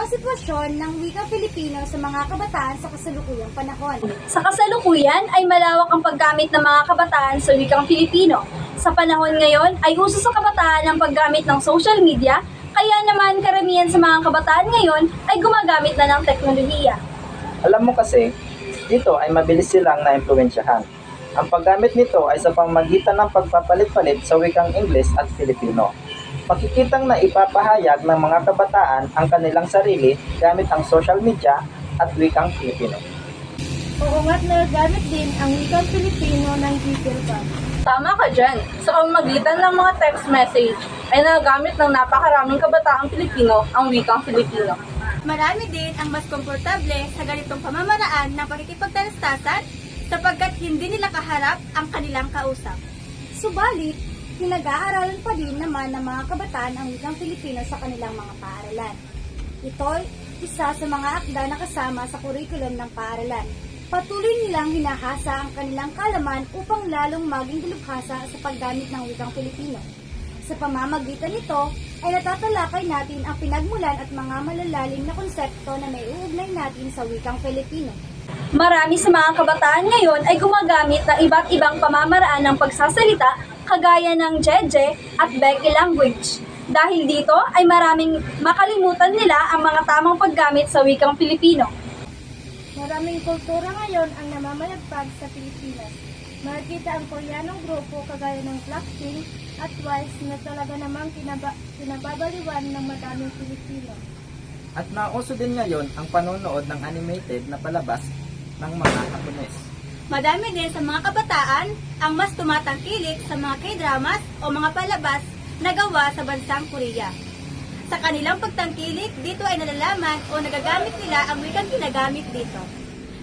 ang sitwasyon ng wikang Filipino sa mga kabataan sa kasalukuyang panahon. Sa kasalukuyan ay malawak ang paggamit ng mga kabataan sa wikang Filipino. Sa panahon ngayon ay uso sa kabataan ang paggamit ng social media, kaya naman karamihan sa mga kabataan ngayon ay gumagamit na ng teknolohiya. Alam mo kasi, dito ay mabilis silang naimpluwensyahan. Ang paggamit nito ay sa pamamagitan ng pagpapalit-palit sa wikang Ingles at Filipino. Makikitang na ipapahayag ng mga kabataan ang kanilang sarili gamit ang social media at wikang Filipino. Oo nga't nagagamit din ang wikang Filipino ng Gmail pa. Tama ka dyan. Sa pamamagitan ng mga text message ay nagagamit ng napakaraming kabataang Pilipino ang wikang Filipino. Marami din ang mas komportable sa ganitong pamamaraan ng pakikipagtalastasan sapagkat hindi nila kaharap ang kanilang kausap. Subalit, pinag-aaralan pa din naman ng mga kabataan ang wikang Filipino sa kanilang mga paaralan. Ito'y isa sa mga akda na kasama sa kurikulum ng paaralan. Patuloy nilang hinahasa ang kanilang kaalaman upang lalong maging dalubhasa sa paggamit ng wikang Filipino. Sa pamamagitan nito, ay natatalakay natin ang pinagmulan at mga malalalim na konsepto na may uugnay natin sa wikang Filipino. Marami sa mga kabataan ngayon ay gumagamit ng iba't ibang pamamaraan ng pagsasalita kagaya ng Jeje at Becky language. Dahil dito ay maraming makalimutan nila ang mga tamang paggamit sa wikang Filipino. Maraming kultura ngayon ang namamayagpag sa Pilipinas. Makikita ang Koreanong grupo kagaya ng Blackpink at Twice na talaga namang pinababaliwan ng madaming Pilipino. At nauso din ngayon ang panonood ng animated na palabas ng mga Hapones. Madami din sa mga kabataan ang mas tumatangkilik sa mga K-dramas o mga palabas na gawa sa bansang Korea. Sa kanilang pagtangkilik, dito ay nalalaman o nagagamit nila ang wikang ginagamit dito.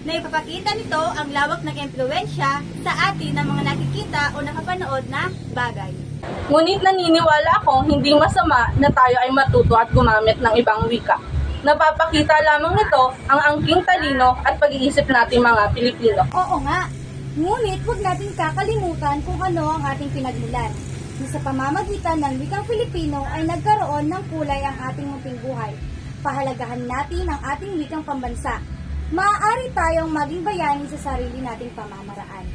Naipapakita nito ang lawak ng impluwensya sa atin ng mga nakikita o nakapanood na bagay. Ngunit naniniwala akong hindi masama na tayo ay matuto at gumamit ng ibang wika. Napapakita lamang nito ang angking talino at pag-iisip nating mga Pilipino. Oo nga, ngunit huwag natin kakalimutan kung ano ang ating pinagmulan. Na sa pamamagitan ng wikang Filipino ay nagkaroon ng kulay ang ating munting buhay. Pahalagahan natin ang ating wikang pambansa. Maaari tayong maging bayani sa sarili nating pamamaraan.